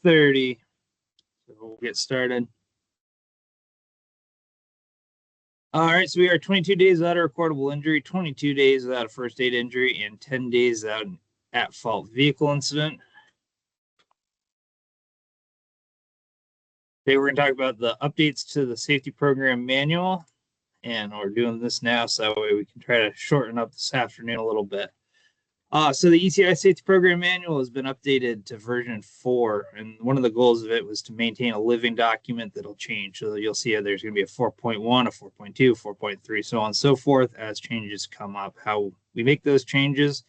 6:30. So we'll get started. All right, so we are 22 days without a recordable injury, 22 days without a first aid injury, and 10 days without an at-fault vehicle incident. Today we're going to talk about the updates to the safety program manual, and we're doing this now so that way we can try to shorten up this afternoon a little bit. So the ECI Safety Program Manual has been updated to version 4, and one of the goals of it was to maintain a living document that'll change. So you'll see there's going to be a 4.1, a 4.2, 4.3, so on and so forth as changes come up. How we make those changes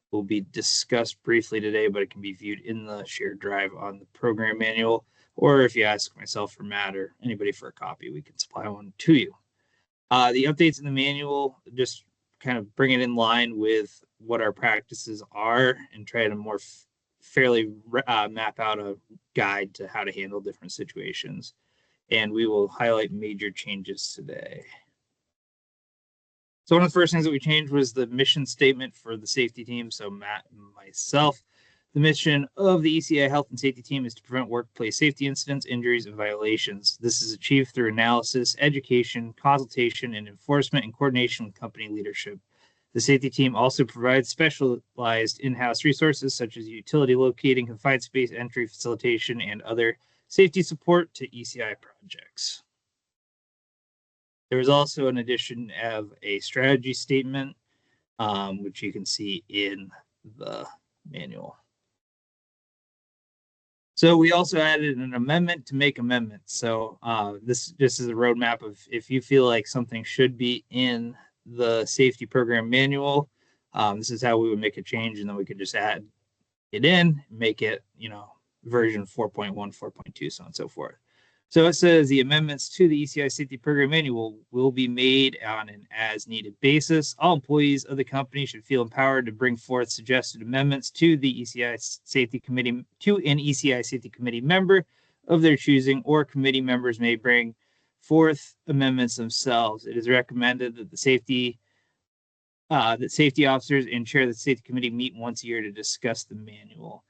will be discussed briefly today, but it can be viewed in the shared drive on the program manual, or if you ask myself or Matt or anybody for a copy, we can supply one to you. The updates in the manual just kind of bring it in line with what our practices are and try to more fairly map out a guide to how to handle different situations. And we will highlight major changes today. So one of the first things that we changed was the mission statement for the safety team. So Matt and myself, the mission of the ECI Health and Safety Team is to prevent workplace safety incidents, injuries, and violations. This is achieved through analysis, education, consultation, and enforcement in coordination with company leadership. The safety team also provides specialized in-house resources such as utility locating, confined space entry facilitation, and other safety support to ECI projects. There was also an addition of a strategy statement, which you can see in the manual. So we also added an amendment to make amendments. So this is a roadmap of if you feel like something should be in the safety program manual, this is how we would make a change, and then we could just add it in, make it, version 4.1, 4.2, so on and so forth. So it says the amendments to the ECI Safety Program Manual will be made on an as-needed basis. All employees of the company should feel empowered to bring forth suggested amendments to the ECI Safety Committee, to an ECI Safety Committee member of their choosing, or committee members may bring forth amendments themselves. It is recommended that the safety officers and chair of the safety committee meet once a year to discuss the manual.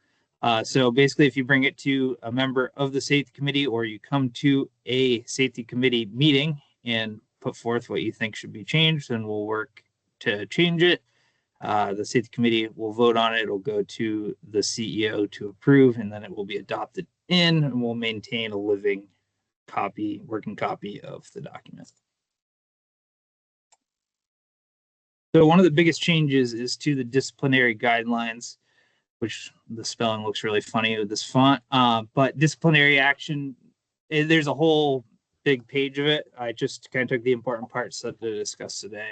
So basically, if you bring it to a member of the safety committee, or you come to a safety committee meeting and put forth what you think should be changed, then we'll work to change it. The safety committee will vote on it. It'll go to the CEO to approve, and then it will be adopted in, and we'll maintain a living copy, working copy of the document. So one of the biggest changes is to the disciplinary guidelines, which the spelling looks really funny with this font. But disciplinary action, there's a whole big page of it. I just kind of took the important parts to discuss today.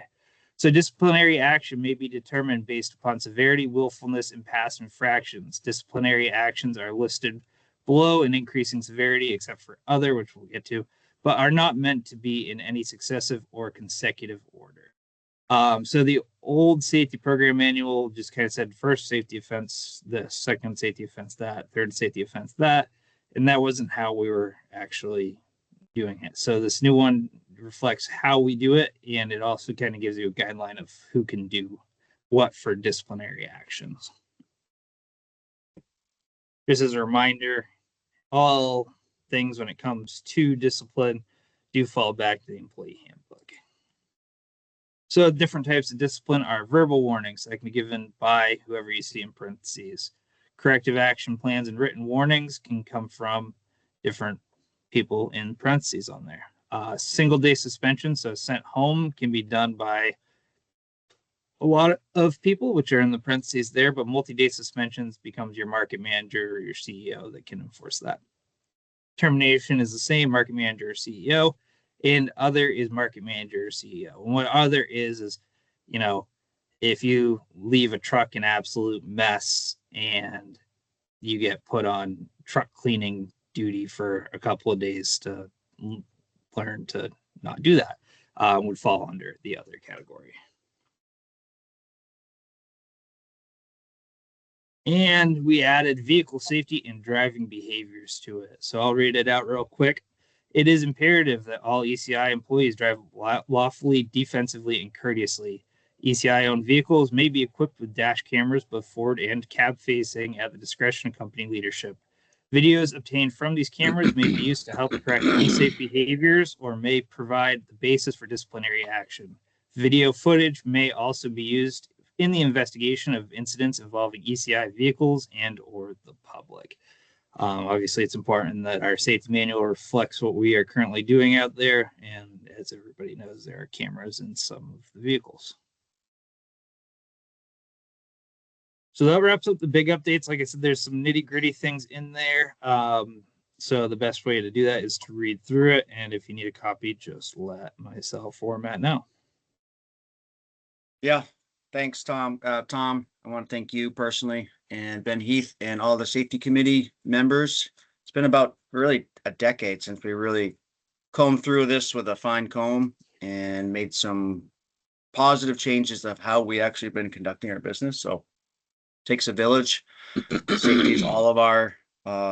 So disciplinary action may be determined based upon severity, willfulness, and past infractions. Disciplinary actions are listed below in increasing severity, except for other, which we'll get to, but are not meant to be in any successive or consecutive order. So the old safety program manual just kind of said first safety offense, the second safety offense, that third safety offense, that, and that wasn't how we were actually doing it. So this new one reflects how we do it, and it also kind of gives you a guideline of who can do what for disciplinary actions. Just as a reminder, all things when it comes to discipline do fall back to the employee handbook. So different types of discipline are verbal warnings that can be given by whoever you see in parentheses. Corrective action plans and written warnings can come from different people in parentheses on there. Single day suspension, so sent home, can be done by a lot of people, which are in the parentheses there, but multi-day suspensions becomes your market manager or your CEO that can enforce that. Termination is the same, market manager or CEO, and other is market manager or CEO. And what other is, if you leave a truck in absolute mess and you get put on truck cleaning duty for a couple of days to learn to not do that, would fall under the other category. And we added vehicle safety and driving behaviors to it. So I'll read it out real quick. It is imperative that all ECI employees drive lawfully, defensively, and courteously. ECI-owned vehicles may be equipped with dash cameras, both forward and cab-facing, at the discretion of company leadership. Videos obtained from these cameras may be used to help correct unsafe behaviors or may provide the basis for disciplinary action. Video footage may also be used in the investigation of incidents involving ECI vehicles and or the public. Obviously, it's important that our safety manual reflects what we are currently doing out there. And as everybody knows, there are cameras in some of the vehicles. So that wraps up the big updates. Like I said, there's some nitty gritty things in there. So the best way to do that is to read through it. And if you need a copy, just let myself or Matt know. Yeah. Thanks, Tom. Tom, I want to thank you personally and Ben Heath and all the safety committee members. It's been about really a decade since we really combed through this with a fine comb and made some positive changes of how we actually been conducting our business. So it takes a village. Safety is all of our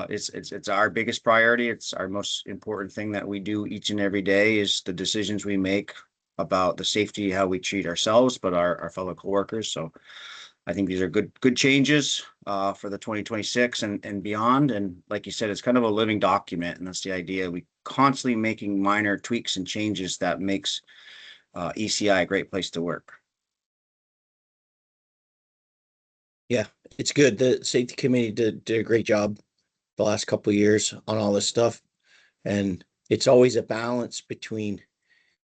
it's our biggest priority. It's our most important thing that we do each and every day is the decisions we make about the safety, how we treat ourselves, but our fellow coworkers. So I think these are good changes for the 2026 and beyond. And like you said, it's kind of a living document, and that's the idea. We constantly making minor tweaks and changes that makes ECI a great place to work. Yeah, it's good. The safety committee did a great job the last couple of years on all this stuff. And it's always a balance between,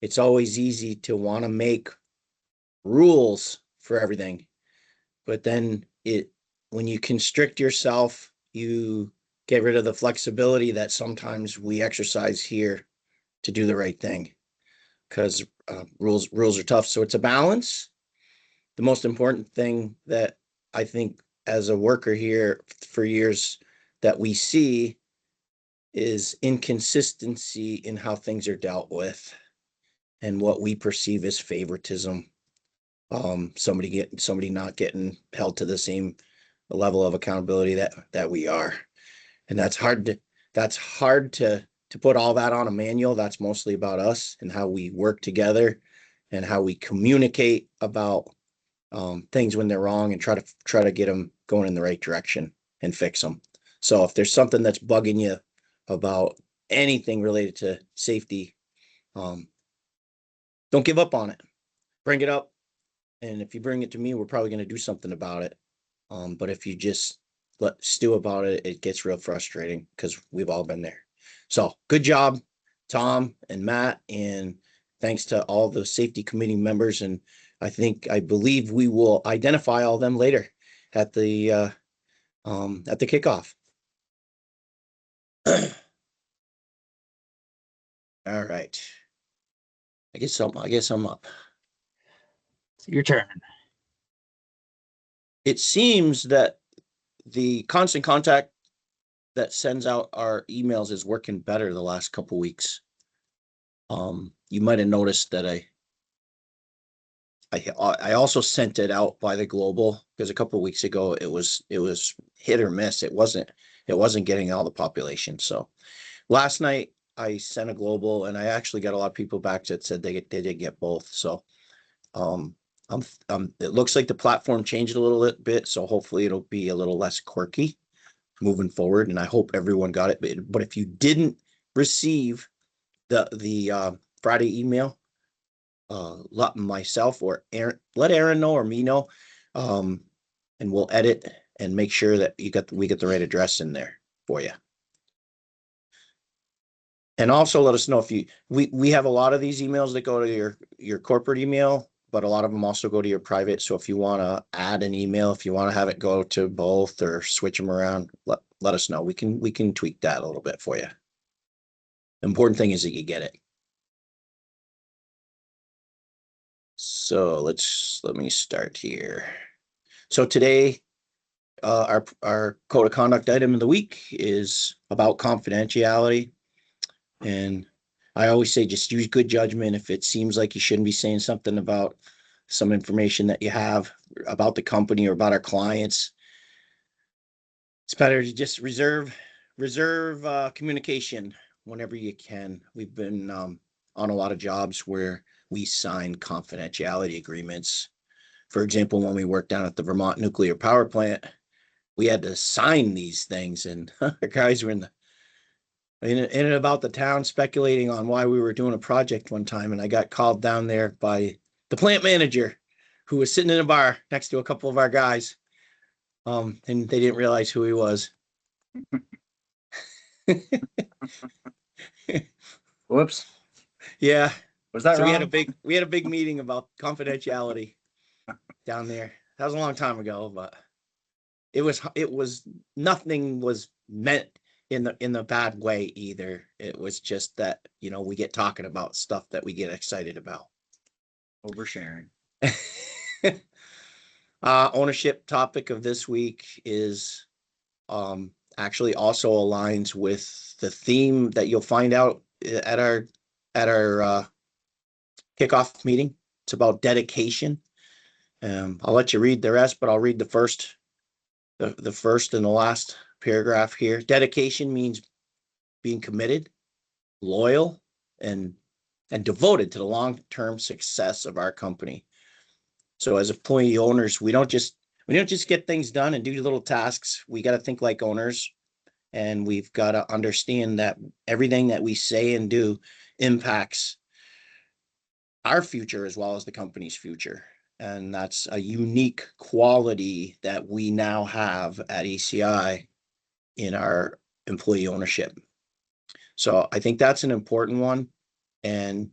it's always easy to want to make rules for everything. But then when you constrict yourself, you get rid of the flexibility that sometimes we exercise here to do the right thing, because rules are tough. So it's a balance. The most important thing that I think as a worker here for years that we see is inconsistency in how things are dealt with and what we perceive as favoritism. Somebody not getting held to the same level of accountability that we are. And that's hard to put all that on a manual. That's mostly about us and how we work together and how we communicate about things when they're wrong and try to get them going in the right direction and fix them. So if there's something that's bugging you about anything related to safety, don't give up on it. Bring it up. And if you bring it to me, we're probably going to do something about it. But if you just stew about it, it gets real frustrating because we've all been there. So good job, Tom and Matt, and thanks to all the safety committee members. And I believe we will identify all of them later at the kickoff. All right. I guess I'm up. It's your turn. It seems that the constant contact that sends out our emails is working better the last couple weeks. You might have noticed that I also sent it out by the global because a couple of weeks ago it was hit or miss. It wasn't getting all the population. So last night I sent a global and I actually got a lot of people back that said they did get both. So it looks like the platform changed a little bit, so hopefully it'll be a little less quirky moving forward. And I hope everyone got it. But if you didn't receive the Friday email, let myself or Aaron, let Aaron know or me know, and we'll edit and make sure that we get the right address in there for you. And also let us know if we have a lot of these emails that go to your corporate email, but a lot of them also go to your private. So if you want to add an email, if you want to have it go to both or switch them around, let us know. We can tweak that a little bit for you. The important thing is that you get it. So let me start here. So today, our code of conduct item of the week is about confidentiality. And I always say, just use good judgment. If it seems like you shouldn't be saying something about some information that you have about the company or about our clients, it's better to just reserve communication whenever you can. We've been on a lot of jobs where we sign confidentiality agreements. For example, when we worked down at the Vermont nuclear power plant, we had to sign these things, and the guys were in and about the town speculating on why we were doing a project one time, and I got called down there by the plant manager who was sitting in a bar next to a couple of our guys. And they didn't realize who he was. Whoops. Yeah. Was that So wrong? we had a big meeting about confidentiality down there. That was a long time ago, but it was nothing was meant in the bad way either. It was just that, we get talking about stuff that we get excited about. Oversharing. Ownership topic of this week is actually also aligns with the theme that you'll find out at our kickoff meeting. It's about dedication. I'll let you read the rest, but I'll read the first and the last paragraph here. Dedication means being committed, loyal, and devoted to the long-term success of our company. So as employee owners, we don't just get things done and do little tasks. We got to think like owners, and we've got to understand that everything that we say and do impacts our future as well as the company's future. And that's a unique quality that we now have at ECI in our employee ownership. So I think that's an important one. And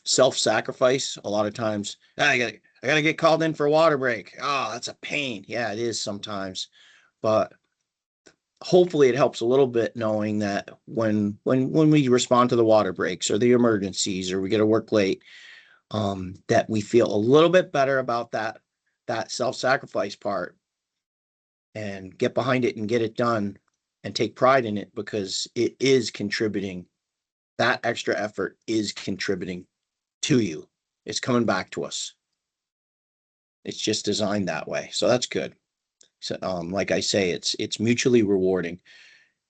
self-sacrifice, a lot of times, I gotta get called in for a water break. Oh, that's a pain. Yeah, it is sometimes. But hopefully it helps a little bit knowing that when we respond to the water breaks or the emergencies or we get to work late, that we feel a little bit better about that self-sacrifice part and get behind it and get it done and take pride in it, because it is contributing. That extra effort is contributing to you. It's coming back to us. It's just designed that way. So that's good. So, like I say, it's mutually rewarding.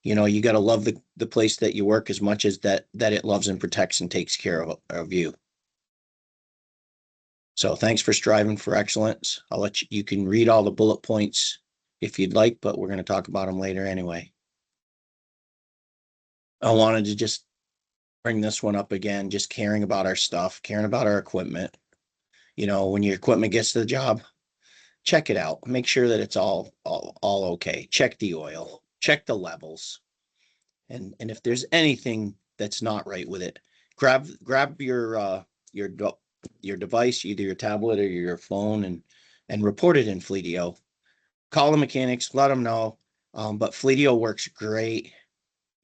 You got to love the place that you work as much as that it loves and protects and takes care of you. So thanks for striving for excellence. I'll let you can read all the bullet points if you'd like, but we're going to talk about them later anyway. I wanted to just bring this one up again, just caring about our stuff, caring about our equipment. When your equipment gets to the job, check it out. Make sure that it's all okay. Check the oil, check the levels. And if there's anything that's not right with it, grab your device, either your tablet or your phone, and report it in Fleetio. Call the mechanics, let them know. But Fleetio works great.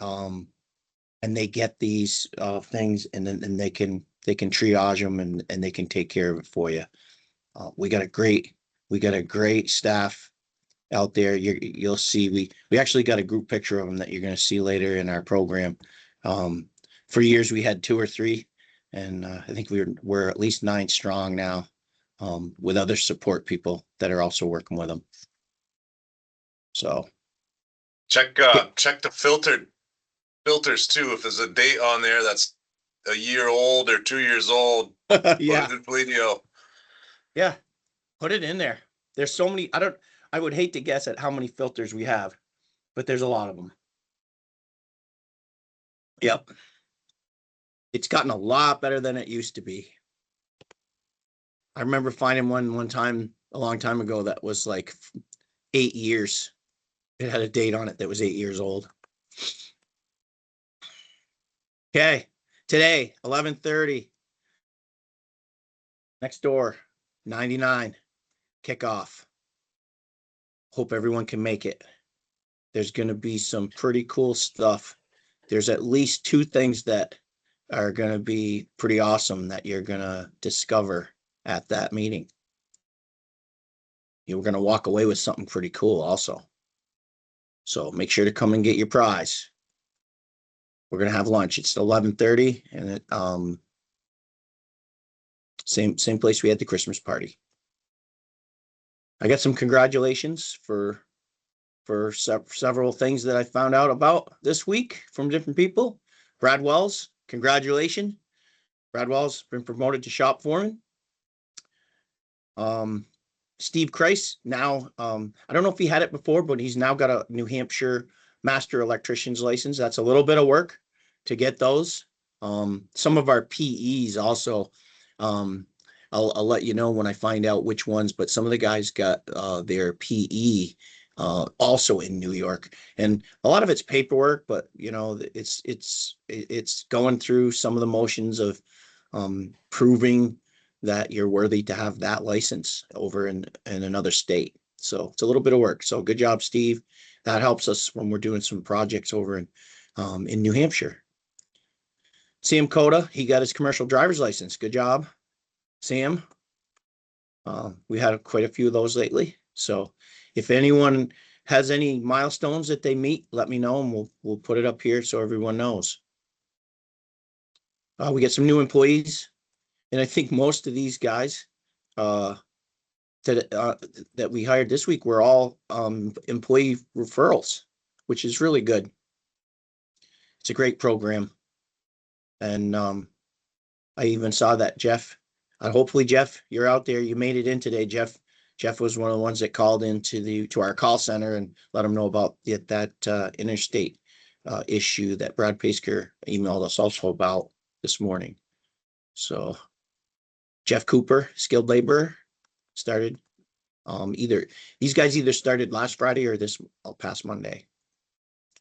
And they get these things, and then they can triage them and they can take care of it for you. We got a great staff out there. You'll see we actually got a group picture of them that you're going to see later in our program. For years we had 2 or 3, and I think we're at least 9 strong now, with other support people that are also working with them. So check the filters too. If there's a date on there that's a year old or 2 years old, yeah, put it in Fleetio. Yeah, put it in there. There's so many. I would hate to guess at how many filters we have, but there's a lot of them. Yep. It's gotten a lot better than it used to be. I remember finding one time a long time ago that was like 8 years. It had a date on it that was 8 years old. Okay, today, 11:30. Next door, 99. Kickoff. Hope everyone can make it. There's going to be some pretty cool stuff. There's at least 2 things that are going to be pretty awesome that you're going to discover at that meeting. You're going to walk away with something pretty cool also. So make sure to come and get your prize. We're going to have lunch. It's 11:30, and it, same place we had the Christmas party. I got some congratulations for several things that I found out about this week from different people. Brad Wells, congratulations. Brad Wells been promoted to shop foreman. Steve Kreis now, I don't know if he had it before, but he's now got a New Hampshire master electrician's license. That's a little bit of work to get those. Some of our PEs also, I'll let you know when I find out which ones, but some of the guys got their PE also in New York, and a lot of it's paperwork, but you know, it's going through some of the motions of proving that you're worthy to have that license over in another state. So it's a little bit of work. So good job, Steve. That helps us when we're doing some projects over in New Hampshire. Sam Coda, he got his commercial driver's license. Good job, Sam. We had quite a few of those lately. So if anyone has any milestones that they meet, let me know and we'll put it up here so everyone knows. We get some new employees, and I think most of these guys that we hired this week were all employee referrals, which is really good. It's a great program. And I even saw that Jeff, hopefully Jeff, you're out there. You made it in today, Jeff. Jeff was one of the ones that called into our call center and let them know about that interstate issue that Brad Pasker emailed us also about this morning. So Jeff Cooper, skilled laborer, started these guys either started last Friday or this past Monday.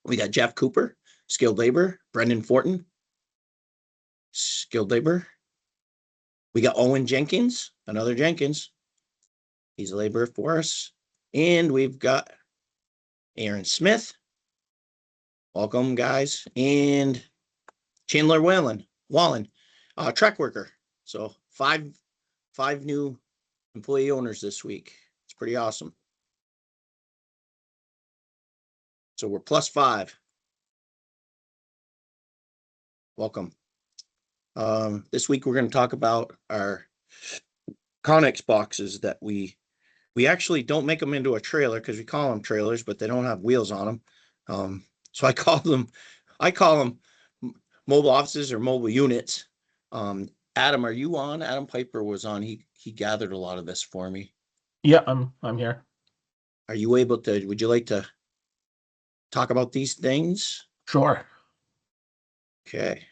We got Jeff Cooper, skilled laborer, Brendan Fortin, skilled labor. We got Owen Jenkins, another Jenkins. He's a laborer for us. And we've got Aaron Smith. Welcome, guys. And Chandler Wallen, track worker. So five new employee owners this week. It's pretty awesome. So we're +5. Welcome. This week we're going to talk about our Connex boxes that we actually don't make them into a trailer because we call them trailers, but they don't have wheels on them. So I call them mobile offices or mobile units. Adam, are you on? Adam Piper was on. He gathered a lot of this for me. Yeah, I'm here. Are you able to, would you like to talk about these things? Sure. Okay.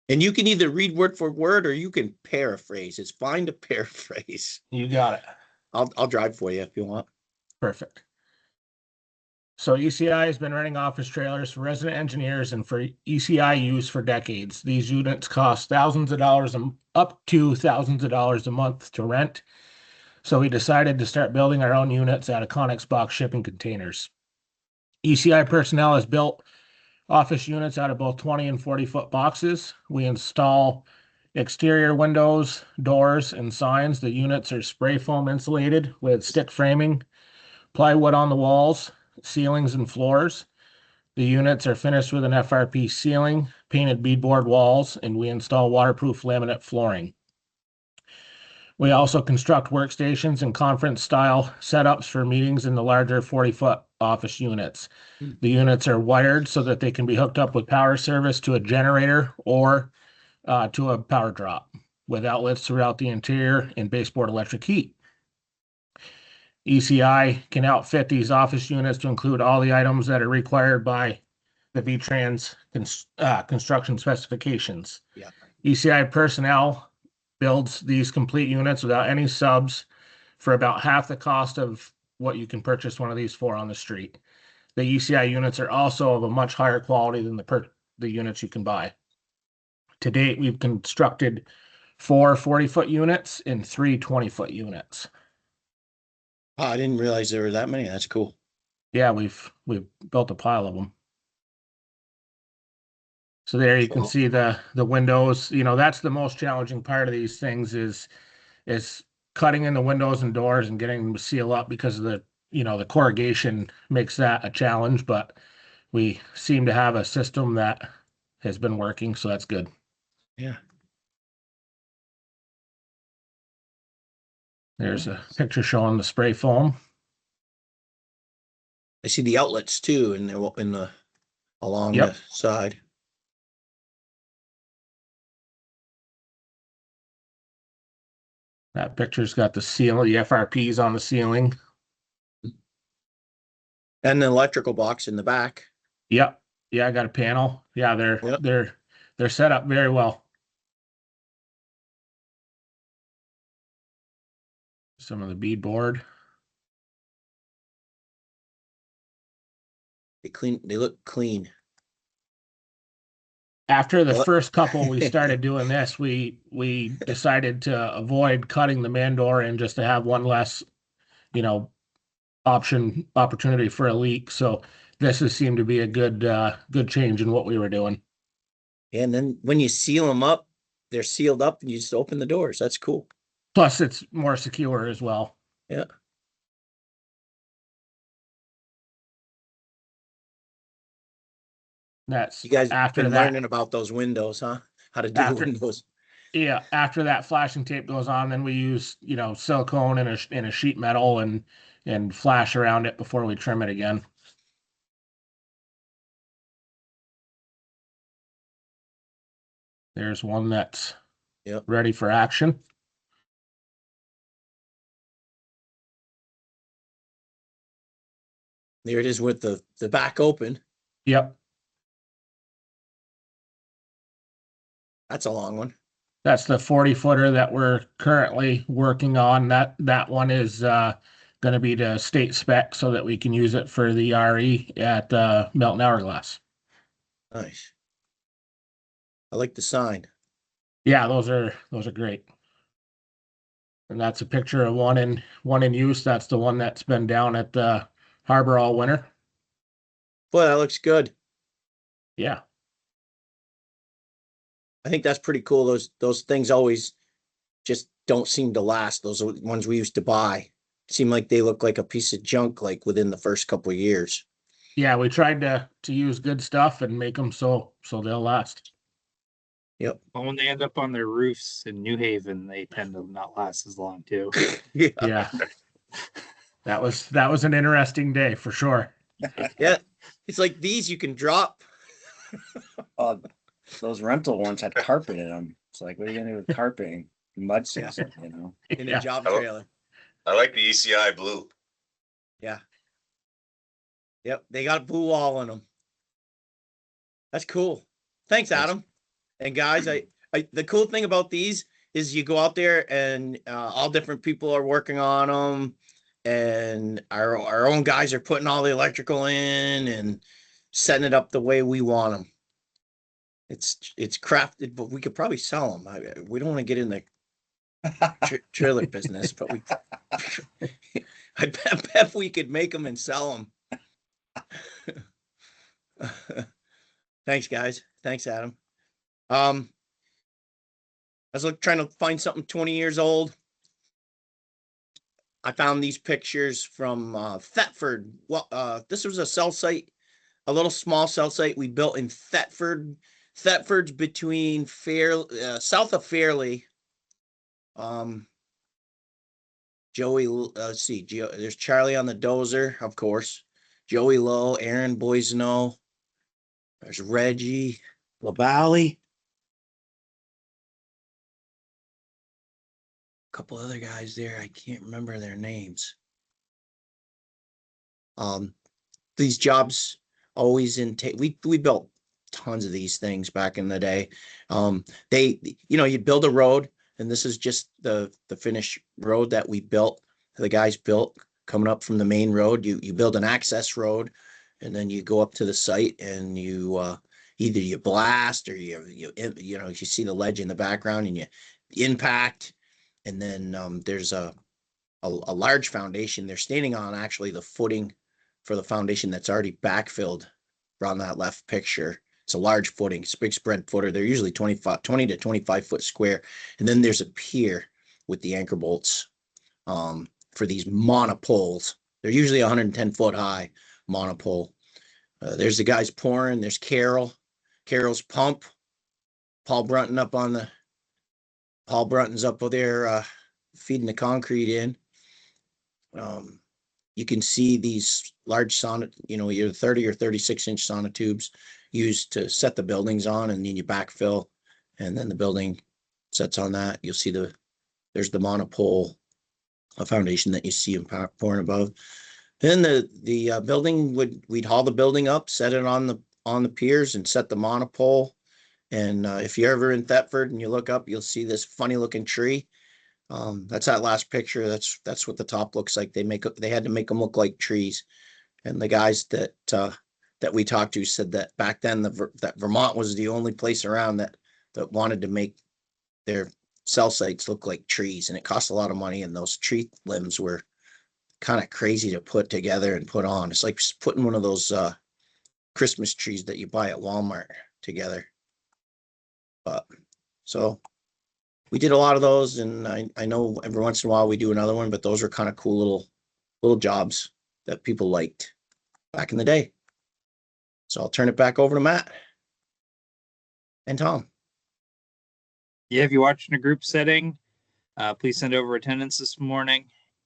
And you can either read word for word or you can paraphrase. It's fine to paraphrase. You got it. I'll drive for you if you want. Perfect. So ECI has been renting office trailers for resident engineers and for ECI use for decades. These units cost thousands of dollars, up to thousands of dollars a month to rent. So we decided to start building our own units out of Connex box shipping containers. ECI personnel has built office units out of both 20 and 40-foot boxes. We install exterior windows, doors, and signs. The units are spray foam insulated with stick framing, plywood on the walls, ceilings, and floors. The units are finished with an FRP ceiling, painted beadboard walls, and we install waterproof laminate flooring. We also construct workstations and conference-style setups for meetings in the larger 40-foot office units. The units are wired so that they can be hooked up with power service to a generator or to a power drop with outlets throughout the interior and baseboard electric heat. ECI can outfit these office units to include all the items that are required by the VTrans construction specifications. Yeah. ECI personnel builds these complete units without any subs for about half the cost of what you can purchase one of these for on the street. The ECI units are also of a much higher quality than the units you can buy. To date, we've constructed 4 40-foot units and 3 20-foot units. Oh, I didn't realize there were that many. That's cool. Yeah, we've built a pile of them. So there you can see the windows. You know, that's the most challenging part of these things is cutting in the windows and doors and getting them to seal up because of the corrugation makes that a challenge, but we seem to have a system that has been working, so that's good. Yeah. There's a picture showing the spray foam. I see the outlets too along Yep. the side. That picture's got the ceiling, the FRPs on the ceiling. And the electrical box in the back. Yep. Yeah, I got a panel. Yeah, Yep. they're set up very well. Some of the beadboard. They look clean. After the Well- first couple we started doing this, we decided to avoid cutting the man door in just to have one less, opportunity for a leak. So this has seemed to be a good change in what we were doing. And then when you seal them up, they're sealed up and you just open the doors. That's cool. Plus it's more secure as well. Yeah. That's You guys after been that. learning about those windows, huh? How to do After- windows. Yeah, after that flashing tape goes on, then we use, silicone and a sheet metal and flash around it before we trim it again. There's one that's Yep. ready for action. There it is with the back open. Yep, That's a long one. that's the 40-footer that we're currently working on. That one is going to be to state spec so that we can use it for the RE at Melton Hourglass. Nice. I like the sign. Yeah, those are great. And that's a picture of one in use. That's the one that's been down at the harbor all winter. Boy, that looks good. Yeah. I think that's pretty cool. Those things always just don't seem to last. Those are the ones we used to buy. Seem like they look like a piece of junk like within the first couple of years. Yeah, we tried to use good stuff and make them so they'll last. Yep. Well, when they end up on their roofs in New Haven, they tend to not last as long too. Yeah. Yeah. That was an interesting day for sure. Yeah. It's like these you can drop. Those rental ones had carpet in them. It's like, what are you gonna do with carpeting? Mud season, In Yeah. a job Oh. trailer. I like the ECI blue. Yeah. Yep. They got blue wall on them. That's cool. Thanks, Adam. And guys, I the cool thing about these is you go out there and all different people are working on them, and our own guys are putting all the electrical in and setting it up the way we want them. It's crafted, but we could probably sell them. We don't want to get in the trailer business, but I bet we could make them and sell them. Thanks, guys. Thanks, Adam. I was trying to find something 20 years old. I found these pictures from Thetford. Well, this was a cell site, a little small cell site we built in Thetford. Thetford's between south of Fairleigh. Joey, let's see, there's Charlie on the dozer, of course. Joey Lowe, Aaron Boisneau. There's Reggie LaBally. Couple other guys there. I can't remember their names. These jobs always we built tons of these things back in the day. You build a road, and this is just the finished road that we built. The guys built coming up from the main road. You build an access road, and then you go up to the site, and you either you blast or you see the ledge in the background, and you impact. And then there's a large foundation they're standing on, actually the footing for the foundation that's already backfilled around that left picture. It's a large footing. It's a big spread footer. They're usually 20 to 25 foot square. And then there's a pier with the anchor bolts for these monopoles. They're usually 110 foot high monopole. There's the guys pouring. There's Carol's pump. Paul Brunton's up there feeding the concrete in. You can see these large either 30 or 36-inch sonotubes used to set the buildings on, and then you backfill, and then the building sets on that. You'll see the There's the monopole foundation that you see in pouring above. Then the building we'd haul the building up, set it on the piers, and set the monopole. And if you're ever in Thetford and you look up, you'll see this funny looking tree. That's that last picture. That's what the top looks like. They had to make them look like trees. And the guys that we talked to said that back then that Vermont was the only place around that wanted to make their cell sites look like trees, and it cost a lot of money. And those tree limbs were kind of crazy to put together and put on. It's like putting one of those Christmas trees that you buy at Walmart together. But so we did a lot of those, and I know every once in a while we do another one, but those are kind of cool little jobs that people liked back in the day. So I'll turn it back over to Matt and Tom. Yeah, if you're watching a group setting, please send over attendance this morning.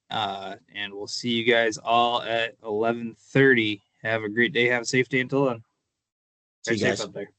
And we'll see you guys all at 11:30. Have a great day. Have a safe day until then. See you Drive guys. safe out there.